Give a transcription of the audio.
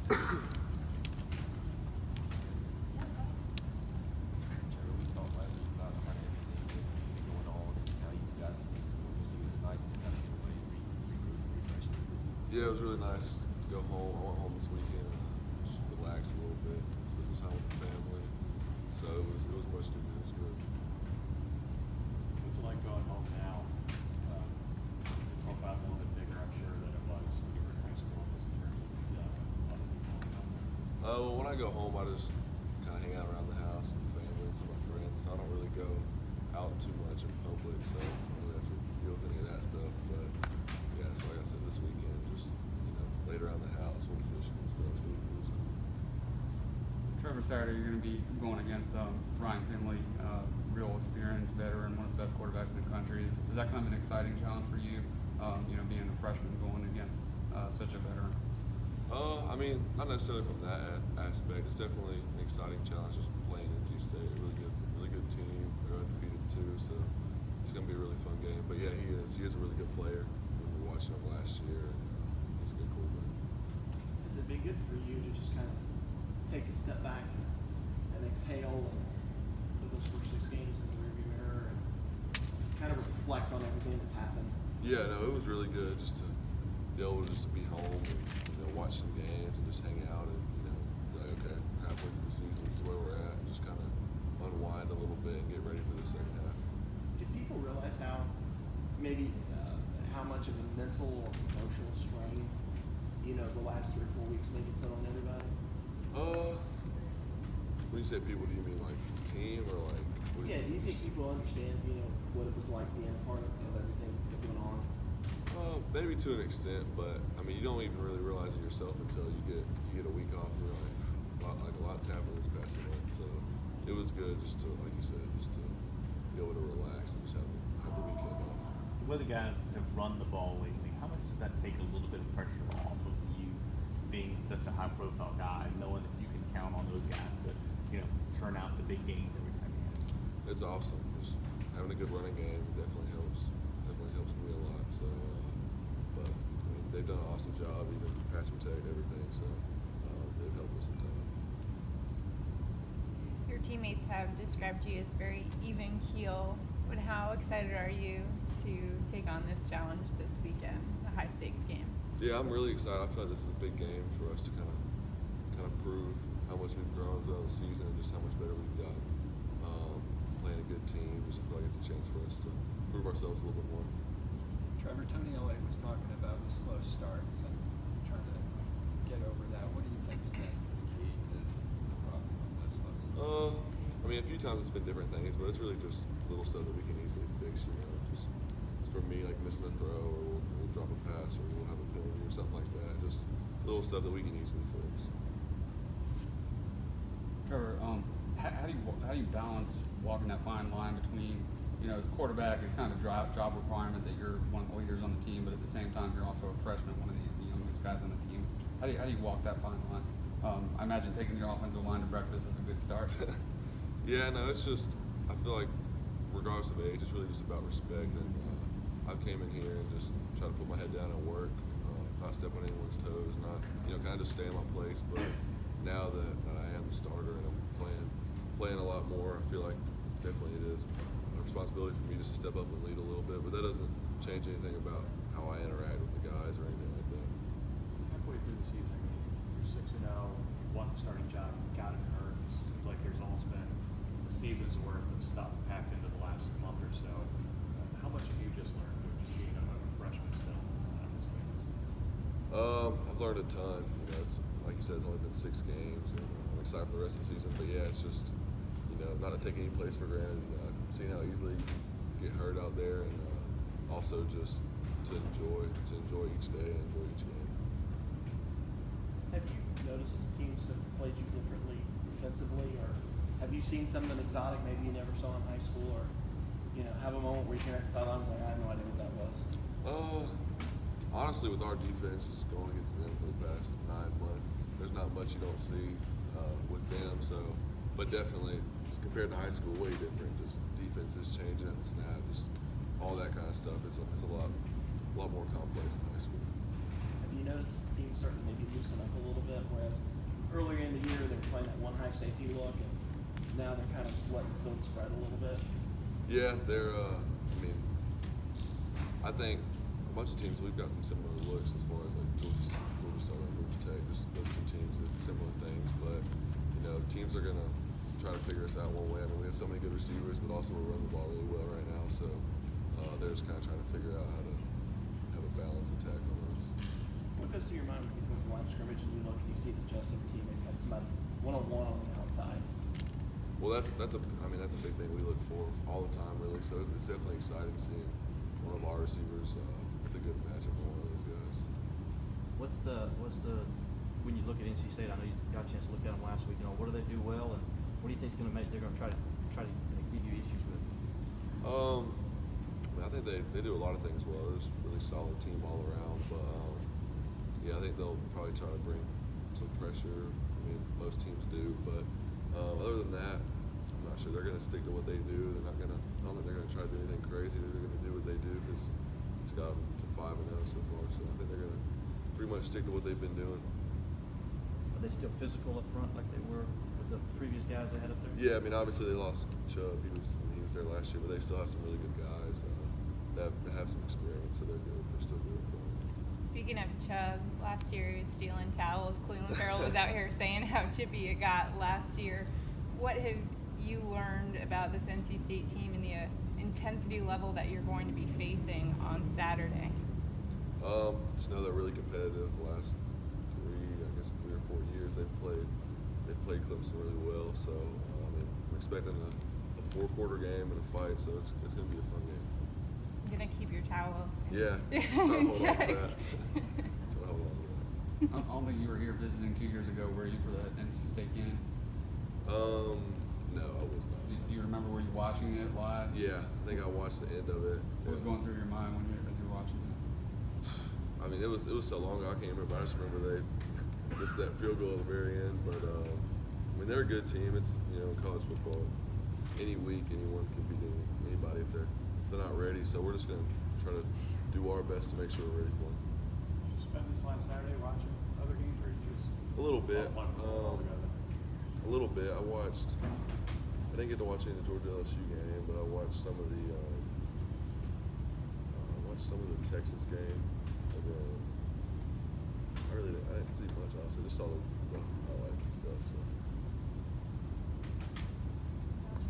We talked last week about kind of everything that been going on, how you guys think it's going. Just it was nice to kind of get away, regroup, refresh. Yeah, it was really nice to go home. I went home this weekend, just relax a little bit, spend some time with the family. So it was much needed. It was good. What's it like going home now? The profile's a little bit bigger, I'm sure, than it was when you were in high school, just in terms of other people around there. Well, when I go home, I just kind of hang out around the house with the family and some of my friends. So I don't really go out too much in public, so I don't really have to deal with any of that stuff. But yeah, so like I said, this weekend, just laid around the house, went fishing and stuff. So it was cool. Trevor, Saturday you're going to be going against Ryan Finley, real experienced veteran, one of the best quarterbacks in the country. Is that kind of an exciting challenge for you? Being a freshman going against such a veteran. I mean, not necessarily from that aspect. It's definitely an exciting challenge just playing NC State. Really good team. They're undefeated too, so it's gonna be a really fun game. But yeah, he is a really good player. We were watching him last year, and he's a good quarterback. Has it been good for you to just kind of take a step back and exhale and put those first 6 games in the rearview mirror and kind of reflect on everything that's happened? Yeah, no, it was really good just to be able to be home and watch some games and just hang out and be like, okay, we're halfway through the season, this is where we're at, and just kind of unwind a little bit and get ready for the second half. Do people realize how much of a mental or emotional strain the last 3 or 4 weeks maybe put on everybody? When you say people, do you mean like the team or like? Yeah, do you think people understand what it was like being a part of everything that went on? Maybe to an extent, but I mean, you don't even really realize it yourself until you get a week off. And you're like, a lot's happened this past month, so it was good just to, like you said, just to be able to relax and just have the weekend off. The way the guys have run the ball lately, how much does that take a little bit of pressure off of you being such a high-profile guy, knowing that you can count on those guys to, turn out the big games every time you have? It's awesome. Just having a good running game definitely helps. Definitely helps me a lot. So, but I mean, they've done an awesome job, even pass protect, everything. So they've helped us a ton. Your teammates have described you as very even keel. But how excited are you to take on this challenge this weekend, a high stakes game? Yeah, I'm really excited. I feel like this is a big game for us to kind of prove how much we've grown throughout the season and just how much better we've gotten. Playing a good team, just I feel like it's a chance for us to prove ourselves a little bit more. Trevor, Tony Elliott was talking about the slow starts and trying to get over that. What do you think's been the key to the problem with those slow starts? I mean, a few times it's been different things, but it's really just little stuff that we can easily fix. Just for me, like missing a throw, or we'll drop a pass, or we'll have a penalty, or something like that. Just little stuff that we can easily fix. Trevor, how do you balance walking that fine line between the quarterback and kind of job requirement that you're one of the leaders on the team, but at the same time you're also a freshman, one of the youngest guys on the team. How do you walk that fine line? I imagine taking your offensive line to breakfast is a good start. Yeah, no, it's just I feel like regardless of age, it's really just about respect. And I came in here and just try to put my head down and work, not step on anyone's toes, not kind of just stay in my place. But now that I am the starter and I'm playing a lot more, I feel like definitely it is a responsibility for me just to step up and lead a little bit. But that doesn't change anything about how I interact with the guys or anything like that. Halfway through the season, you're 6-0, you won the starting job, you got it hurt. It seems like there's almost been a season's worth of stuff packed into the last month or so. How much have you just learned with just being a freshman still on this campus? I've learned a ton. It's like you said, it's only been 6 games, and I'm excited for the rest of the season. But yeah, it's just not to take any place for granted. Seeing how easily you get hurt out there, and also just to enjoy each day and enjoy each game. Have you noticed that teams have played you differently defensively, or have you seen something exotic maybe you never saw in high school, or have a moment where you're at the sideline like, I have no idea what that was? Honestly, with our defense, just going against them for the past 9 months, there's not much you don't see with them. So, but definitely, just compared to high school, way different. Just defenses changing at the snap, just all that kind of stuff. It's a lot more complex than high school. Have you noticed teams starting to maybe loosen up a little bit, whereas earlier in the year they were playing that one high safety look, and now they're kind of letting the field spread a little bit. Yeah, they're. I mean, I think a bunch of teams we've got some similar looks as far as like Georgia Southern, Georgia Tech, just those two teams did similar things. But you know, teams are gonna try to figure us out one way. I mean, we have so many good receivers, but also we're running the ball really well right now. So they're just kind of trying to figure out how to have a balanced attack on those. What goes through your mind when you go to line of scrimmage and you look and you see the Jessup team and you have somebody one-on-one on the outside? Well, that's a big thing we look for all the time, really. So it's definitely exciting seeing one of our receivers with a good matchup with one of those guys. What's the when you look at NC State? I know you got a chance to look at them last week. You know, what do they do well, and what do you think is going to make they're going to try to give you issues with? I think they do a lot of things well. There's a really solid team all around, but yeah, I think they'll probably try to bring some pressure. I mean, most teams do, but other than that, I'm not sure. They're going to stick to what they do. They're not going to. I don't think they're going to try to do anything crazy. They're going to do what they do because it's got them to 5-0 so far. So I think they're going to pretty much stick to what they've been doing. Are they still physical up front like they were with the previous guys they had up there? Yeah, I mean, obviously they lost Chubb. He was there last year, but they still have some really good guys that have some experience, so they're good. They're still good for them. Speaking of Chubb, last year he was stealing towels. Cleveland Farrell was out here saying how chippy it got last year. What have you learned about this NC State team and the intensity level that you're going to be facing on Saturday? Just know they're really competitive. The last 3 or 4 years they've played Clemson really well. So I mean, we're expecting a 4-quarter game and a fight. So it's going to be a fun game. I'm gonna keep your towel. Yeah, try to hold on to Check. that. Try to hold on to that. I don't think you were here visiting 2 years ago, were you, for that NC State game? No, I was not. Do you remember were you watching it live? Yeah, I think I watched the end of it. What was going through your mind as you were watching it? I mean, it was so long ago, I can't remember. I just remember they missed that field goal at the very end. But I mean, they're a good team. It's college football. Any week, anyone can beat anybody if they're not ready. So we're just gonna try to do our best to make sure we're ready for them. Did you spend this last Saturday watching other games, or you just A little bit. all together? A little bit. I didn't get to watch any of the Georgia LSU game, but I watched some of the Texas game. And then I didn't see much else. I just saw the highlights and stuff. So.